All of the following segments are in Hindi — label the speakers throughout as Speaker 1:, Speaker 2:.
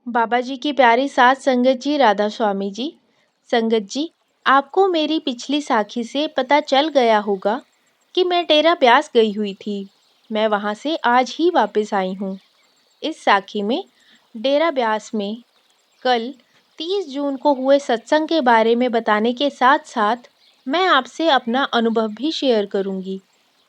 Speaker 1: बाबा जी की प्यारी सात संगत जी, राधा स्वामी जी। संगत जी, आपको मेरी पिछली साखी से पता चल गया होगा कि मैं डेरा ब्यास गई हुई थी। मैं वहां से आज ही वापस आई हूँ। इस साखी में डेरा ब्यास में कल 30 जून को हुए सत्संग के बारे में बताने के साथ साथ मैं आपसे अपना अनुभव भी शेयर करूंगी।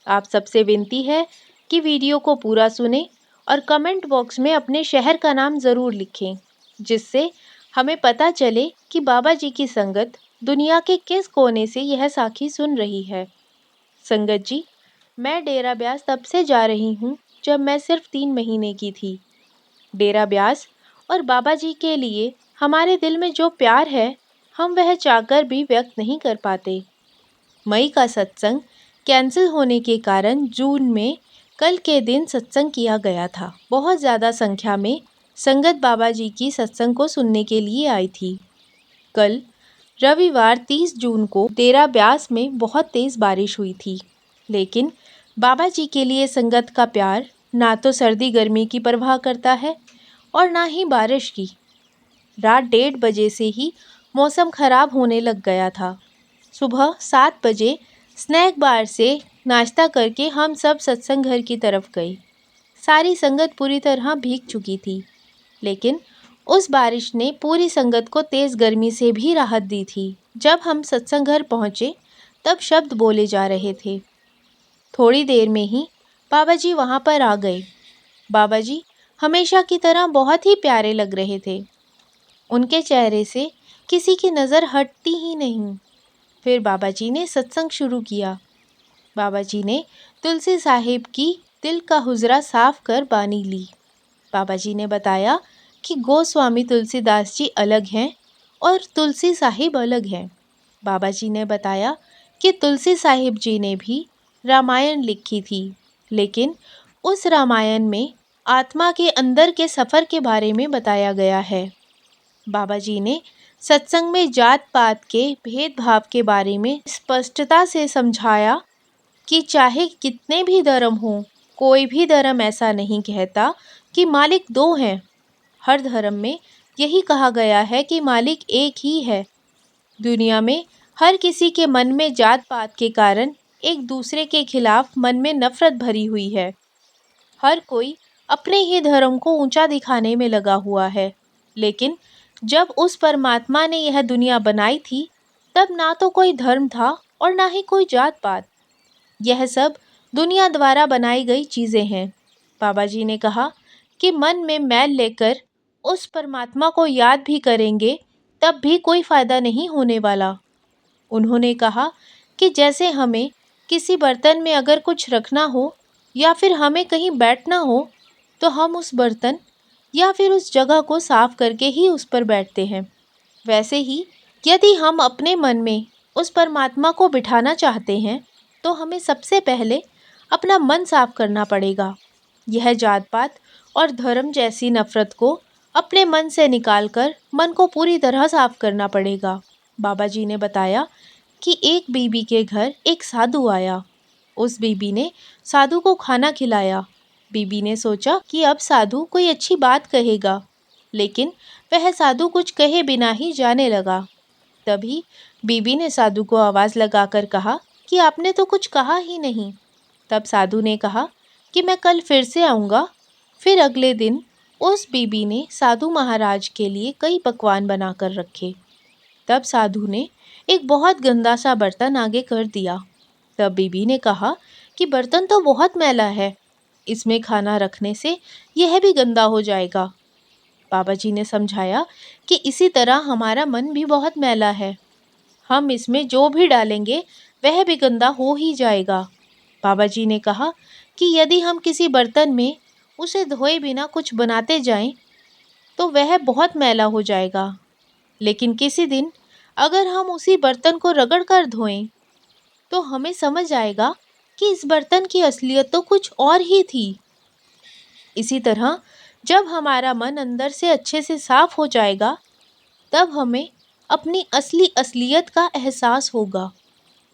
Speaker 1: आप सबसे विनती है कि वीडियो को पूरा सुनें और कमेंट बॉक्स में अपने शहर का नाम ज़रूर लिखें, जिससे हमें पता चले कि बाबा जी की संगत दुनिया के किस कोने से यह साखी सुन रही है। संगत जी, मैं डेरा ब्यास तब से जा रही हूँ जब मैं सिर्फ 3 महीने की थी। डेरा ब्यास और बाबा जी के लिए हमारे दिल में जो प्यार है, हम वह चाहकर भी व्यक्त नहीं कर पाते। मई का सत्संग कैंसिल होने के कारण जून में कल के दिन सत्संग किया गया था। बहुत ज़्यादा संख्या में संगत बाबा जी की सत्संग को सुनने के लिए आई थी। कल रविवार 30 जून को डेरा ब्यास में बहुत तेज़ बारिश हुई थी, लेकिन बाबा जी के लिए संगत का प्यार ना तो सर्दी गर्मी की परवाह करता है और ना ही बारिश की। रात 1:30 बजे से ही मौसम खराब होने लग गया था। सुबह 7 बजे स्नैक बार से नाश्ता करके हम सब सत्संग घर की तरफ गए। सारी संगत पूरी तरह भीग चुकी थी, लेकिन उस बारिश ने पूरी संगत को तेज़ गर्मी से भी राहत दी थी। जब हम सत्संग घर पहुँचे तब शब्द बोले जा रहे थे। थोड़ी देर में ही बाबा जी वहाँ पर आ गए। बाबा जी हमेशा की तरह बहुत ही प्यारे लग रहे थे। उनके चेहरे से किसी की नज़र हटती ही नहीं। फिर बाबा जी ने सत्संग शुरू किया। बाबा जी ने तुलसी साहिब की दिल का हुजरा साफ कर बानी ली। बाबा जी ने बताया कि गोस्वामी तुलसीदास जी अलग हैं और तुलसी साहिब अलग हैं। बाबा जी ने बताया कि तुलसी साहिब जी ने भी रामायण लिखी थी, लेकिन उस रामायण में आत्मा के अंदर के सफ़र के बारे में बताया गया है। बाबा जी ने सत्संग में जात पात के भेदभाव के बारे में स्पष्टता से समझाया कि चाहे कितने भी धर्म हों, कोई भी धर्म ऐसा नहीं कहता कि मालिक दो हैं। हर धर्म में यही कहा गया है कि मालिक एक ही है। दुनिया में हर किसी के मन में जात पात के कारण एक दूसरे के खिलाफ मन में नफरत भरी हुई है। हर कोई अपने ही धर्म को ऊंचा दिखाने में लगा हुआ है, लेकिन जब उस परमात्मा ने यह दुनिया बनाई थी तब ना तो कोई धर्म था और ना ही कोई जात पात। यह सब दुनिया द्वारा बनाई गई चीज़ें हैं। बाबा जी ने कहा कि मन में मैल लेकर उस परमात्मा को याद भी करेंगे तब भी कोई फ़ायदा नहीं होने वाला। उन्होंने कहा कि जैसे हमें किसी बर्तन में अगर कुछ रखना हो या फिर हमें कहीं बैठना हो, तो हम उस बर्तन या फिर उस जगह को साफ करके ही उस पर बैठते हैं। वैसे ही यदि हम अपने मन में उस परमात्मा को बिठाना चाहते हैं, तो हमें सबसे पहले अपना मन साफ करना पड़ेगा। यह जात पात और धर्म जैसी नफरत को अपने मन से निकालकर मन को पूरी तरह साफ करना पड़ेगा। बाबा जी ने बताया कि एक बीबी के घर एक साधु आया। उस बीबी ने साधु को खाना खिलाया। बीबी ने सोचा कि अब साधु कोई अच्छी बात कहेगा, लेकिन वह साधु कुछ कहे बिना ही जाने लगा। तभी बीबी ने साधु को आवाज़ लगाकर कहा कि आपने तो कुछ कहा ही नहीं। तब साधु ने कहा कि मैं कल फिर से आऊँगा। फिर अगले दिन उस बीबी ने साधु महाराज के लिए कई पकवान बनाकर रखे। तब साधु ने एक बहुत गंदा सा बर्तन आगे कर दिया। तब बीबी ने कहा कि बर्तन तो बहुत मैला है, इसमें खाना रखने से यह भी गंदा हो जाएगा। बाबा जी ने समझाया कि इसी तरह हमारा मन भी बहुत मैला है। हम इसमें जो भी डालेंगे वह भी गंदा हो ही जाएगा। बाबा जी ने कहा कि यदि हम किसी बर्तन में उसे धोए बिना कुछ बनाते जाएं, तो वह बहुत मैला हो जाएगा, लेकिन किसी दिन अगर हम उसी बर्तन को रगड़ कर धोएं, तो हमें समझ आएगा कि इस बर्तन की असलियत तो कुछ और ही थी। इसी तरह जब हमारा मन अंदर से अच्छे से साफ हो जाएगा, तब हमें अपनी असली असलियत का एहसास होगा।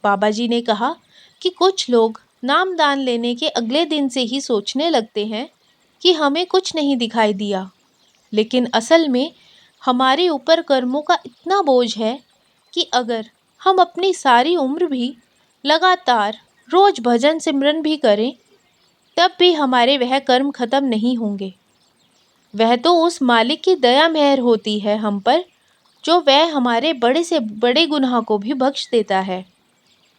Speaker 1: बाबा जी ने कहा कि कुछ लोग नाम दान लेने के अगले दिन से ही सोचने लगते हैं कि हमें कुछ नहीं दिखाई दिया। लेकिन असल में हमारे ऊपर कर्मों का इतना बोझ है कि अगर हम अपनी सारी उम्र भी लगातार रोज भजन सिमरन भी करें, तब भी हमारे वह कर्म खत्म नहीं होंगे। वह तो उस मालिक की दया मेहर होती है हम पर, जो वह हमारे बड़े से बड़े गुनाह को भी बख्श देता है।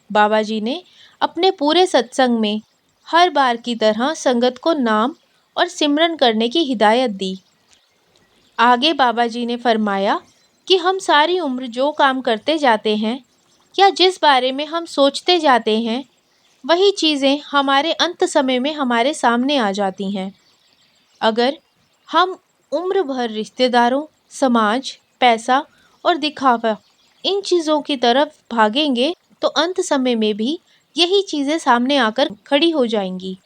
Speaker 1: बाबा जी ने अपने पूरे सत्संग में हर बार की तरह संगत को नाम और सिमरन करने की हिदायत दी। आगे बाबा जी ने फरमाया कि हम सारी उम्र जो काम करते जाते हैं या जिस बारे में हम सोचते जाते हैं, वही चीज़ें हमारे अंत समय में हमारे सामने आ जाती हैं। अगर हम उम्र भर रिश्तेदारों, समाज, पैसा और दिखावा इन चीज़ों की तरफ भागेंगे तो अंत समय में भी यही चीज़ें सामने आकर खड़ी हो जाएंगी।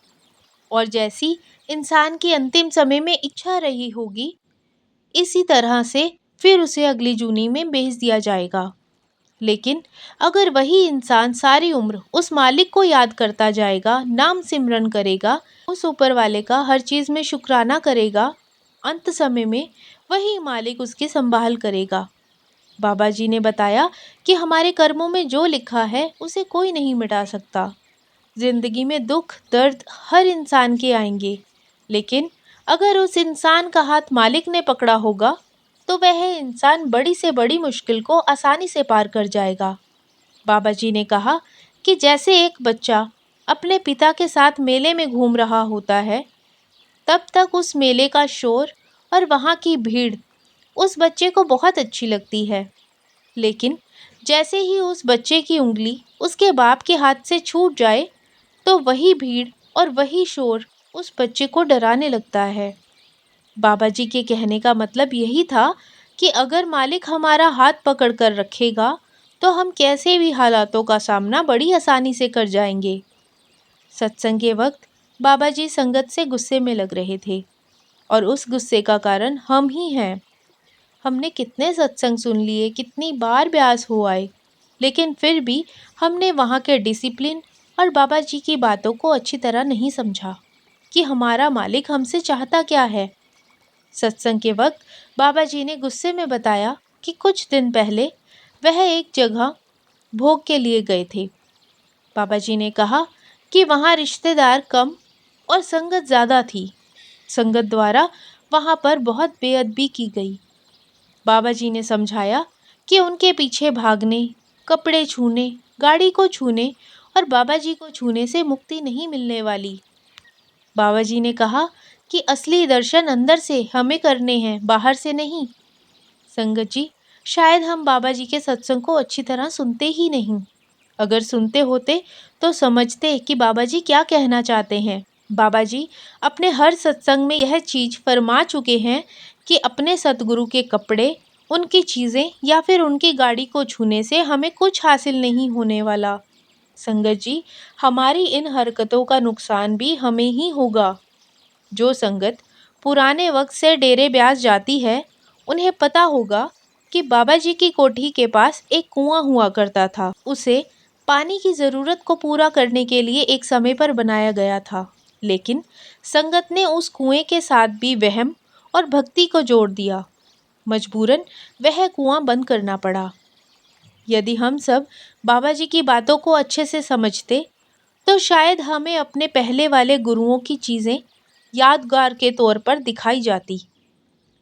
Speaker 1: और जैसी इंसान की अंतिम समय में इच्छा रही होगी, इसी तरह से फिर उसे अगली जूनी में भेज दिया जाएगा। लेकिन अगर वही इंसान सारी उम्र उस मालिक को याद करता जाएगा, नाम सिमरन करेगा, उस ऊपर वाले का हर चीज़ में शुक्राना करेगा, अंत समय में वही मालिक उसकी संभाल करेगा। बाबा जी ने बताया कि हमारे कर्मों में जो लिखा है उसे कोई नहीं मिटा सकता। जिंदगी में दुख दर्द हर इंसान के आएंगे, लेकिन अगर उस इंसान का हाथ मालिक ने पकड़ा होगा तो वह इंसान बड़ी से बड़ी मुश्किल को आसानी से पार कर जाएगा। बाबा जी ने कहा कि जैसे एक बच्चा अपने पिता के साथ मेले में घूम रहा होता है, तब तक उस मेले का शोर और वहाँ की भीड़ उस बच्चे को बहुत अच्छी लगती है। लेकिन जैसे ही उस बच्चे की उंगली उसके बाप के हाथ से छूट जाए, तो वही भीड़ और वही शोर उस बच्चे को डराने लगता है। बाबा जी के कहने का मतलब यही था कि अगर मालिक हमारा हाथ पकड़ कर रखेगा, तो हम कैसे भी हालातों का सामना बड़ी आसानी से कर जाएंगे। सत्संग के वक्त बाबा जी संगत से गुस्से में लग रहे थे, और उस गुस्से का कारण हम ही हैं। हमने कितने सत्संग सुन लिए, कितनी बार ब्यास हो आए, लेकिन फिर भी हमने वहाँ के डिसिप्लिन और बाबा जी की बातों को अच्छी तरह नहीं समझा कि हमारा मालिक हमसे चाहता क्या है। सत्संग के वक्त बाबा जी ने गुस्से में बताया कि कुछ दिन पहले वह एक जगह भोग के लिए गए थे। बाबा जी ने कहा कि वहाँ रिश्तेदार कम और संगत ज़्यादा थी। संगत द्वारा वहाँ पर बहुत बेअदबी की गई। बाबा जी ने समझाया कि उनके पीछे भागने, कपड़े छूने, गाड़ी को छूने और बाबा जी को छूने से मुक्ति नहीं मिलने वाली। बाबा जी ने कहा कि असली दर्शन अंदर से हमें करने हैं, बाहर से नहीं। संगत जी, शायद हम बाबा जी के सत्संग को अच्छी तरह सुनते ही नहीं। अगर सुनते होते तो समझते कि बाबा जी क्या कहना चाहते हैं। बाबा जी अपने हर सत्संग में यह चीज़ फरमा चुके हैं कि अपने सतगुरु के कपड़े, उनकी चीज़ें या फिर उनकी गाड़ी को छूने से हमें कुछ हासिल नहीं होने वाला। संगत जी, हमारी इन हरकतों का नुकसान भी हमें ही होगा। जो संगत पुराने वक्त से डेरे ब्यास जाती है, उन्हें पता होगा कि बाबा जी की कोठी के पास एक कुआं हुआ करता था। उसे पानी की ज़रूरत को पूरा करने के लिए एक समय पर बनाया गया था, लेकिन संगत ने उस कुएं के साथ भी वहम और भक्ति को जोड़ दिया। मजबूरन वह कुआं बंद करना पड़ा। यदि हम सब बाबा जी की बातों को अच्छे से समझते, तो शायद हमें अपने पहले वाले गुरुओं की चीज़ें यादगार के तौर पर दिखाई जाती।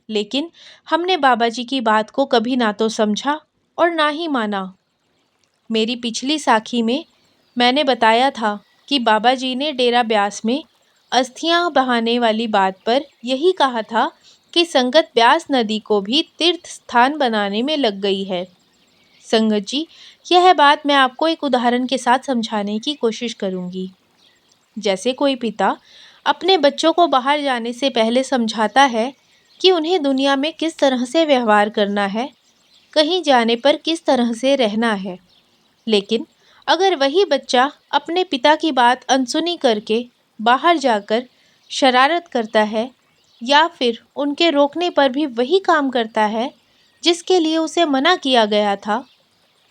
Speaker 1: लेकिन हमने बाबा जी की बात को कभी ना तो समझा और ना ही माना। मेरी पिछली साखी में मैंने बताया था कि बाबा जी ने डेरा ब्यास में अस्थियां बहाने वाली बात पर यही कहा था कि संगत ब्यास नदी को भी तीर्थ स्थान बनाने में लग गई है। संगत जी, यह बात मैं आपको एक उदाहरण के साथ समझाने की कोशिश करूंगी। जैसे कोई पिता अपने बच्चों को बाहर जाने से पहले समझाता है कि उन्हें दुनिया में किस तरह से व्यवहार करना है, कहीं जाने पर किस तरह से रहना है। लेकिन अगर वही बच्चा अपने पिता की बात अनसुनी करके बाहर जाकर शरारत करता है या फिर उनके रोकने पर भी वही काम करता है जिसके लिए उसे मना किया गया था,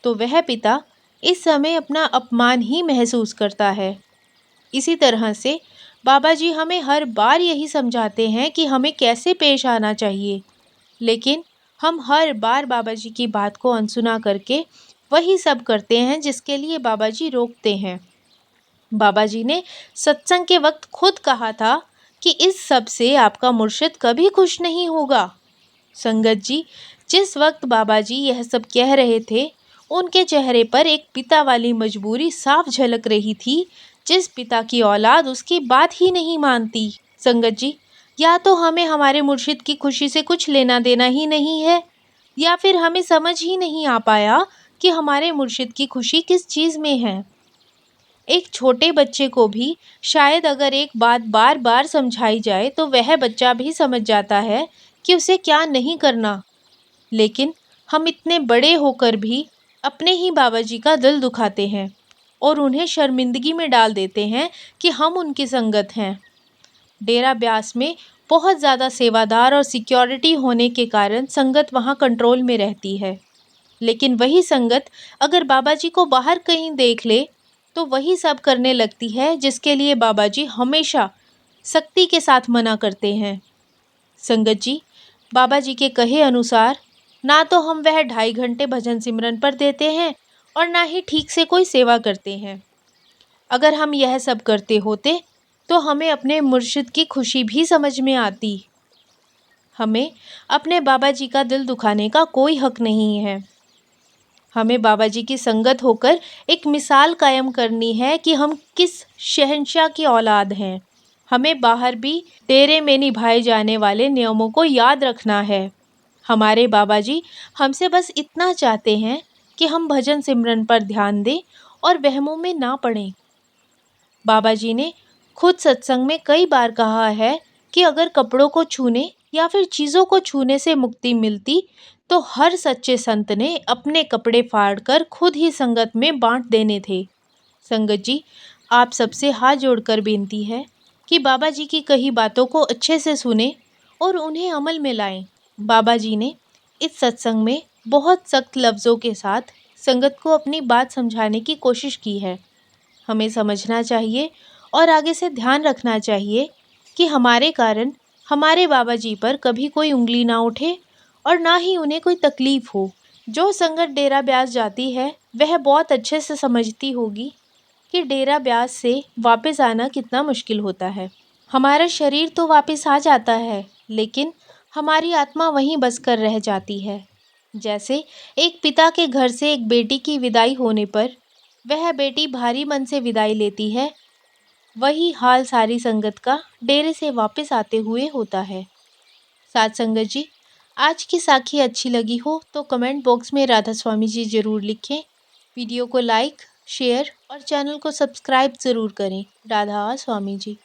Speaker 1: तो वह पिता इस समय अपना अपमान ही महसूस करता है। इसी तरह से बाबा जी हमें हर बार यही समझाते हैं कि हमें कैसे पेश आना चाहिए, लेकिन हम हर बार बाबा जी की बात को अनसुना करके वही सब करते हैं जिसके लिए बाबा जी रोकते हैं। बाबा जी ने सत्संग के वक्त खुद कहा था कि इस सब से आपका मुर्शिद कभी खुश नहीं होगा। संगत जी, जिस वक्त बाबा जी यह सब कह रहे थे, उनके चेहरे पर एक पिता वाली मजबूरी साफ झलक रही थी, जिस पिता की औलाद उसकी बात ही नहीं मानती। संगत जी, या तो हमें हमारे मुर्शिद की खुशी से कुछ लेना देना ही नहीं है, या फिर हमें समझ ही नहीं आ पाया कि हमारे मुर्शिद की खुशी किस चीज़ में है। एक छोटे बच्चे को भी शायद अगर एक बात बार बार समझाई जाए तो वह बच्चा भी समझ जाता है कि उसे क्या नहीं करना। लेकिन हम इतने बड़े होकर भी अपने ही बाबा जी का दिल दुखाते हैं और उन्हें शर्मिंदगी में डाल देते हैं कि हम उनकी संगत हैं। डेरा ब्यास में बहुत ज़्यादा सेवादार और सिक्योरिटी होने के कारण संगत वहाँ कंट्रोल में रहती है। लेकिन वही संगत अगर बाबा जी को बाहर कहीं देख ले तो वही सब करने लगती है जिसके लिए बाबा जी हमेशा सख्ती के साथ मना करते हैं। संगत जी, बाबा जी के कहे अनुसार ना तो हम वह 2.5 घंटे भजन सिमरन पर देते हैं और ना ही ठीक से कोई सेवा करते हैं। अगर हम यह सब करते होते तो हमें अपने मुर्शिद की खुशी भी समझ में आती। हमें अपने बाबा जी का दिल दुखाने का कोई हक नहीं है। हमें बाबा जी की संगत होकर एक मिसाल कायम करनी है कि हम किस शहंशाह की औलाद हैं। हमें बाहर भी डेरे में निभाए जाने वाले नियमों को याद रखना है। हमारे बाबा जी हमसे बस इतना चाहते हैं कि हम भजन सिमरन पर ध्यान दें और वहमों में ना पड़ें। बाबा जी ने खुद सत्संग में कई बार कहा है कि अगर कपड़ों को छूने या फिर चीज़ों को छूने से मुक्ति मिलती तो हर सच्चे संत ने अपने कपड़े फाड़कर खुद ही संगत में बांट देने थे। संगत जी, आप सबसे हाथ जोड़कर बेनती है कि बाबा जी की कही बातों को अच्छे से सुने और उन्हें अमल में लाएं। बाबा जी ने इस सत्संग में बहुत सख्त लफ्ज़ों के साथ संगत को अपनी बात समझाने की कोशिश की है। हमें समझना चाहिए और आगे से ध्यान रखना चाहिए कि हमारे कारण हमारे बाबा जी पर कभी कोई उंगली ना उठे और ना ही उन्हें कोई तकलीफ़ हो। जो संगत डेरा ब्यास जाती है वह बहुत अच्छे से समझती होगी कि डेरा ब्यास से वापस आना कितना मुश्किल होता है। हमारा शरीर तो वापस आ जाता है, लेकिन हमारी आत्मा वहीं बस कर रह जाती है। जैसे एक पिता के घर से एक बेटी की विदाई होने पर वह बेटी भारी मन से विदाई लेती है, वही हाल सारी संगत का डेरे से वापस आते हुए होता है। साथ संगत जी, आज की साखी अच्छी लगी हो तो कमेंट बॉक्स में राधा स्वामी जी ज़रूर लिखें। वीडियो को लाइक, शेयर और चैनल को सब्सक्राइब ज़रूर करें। राधा स्वामी जी।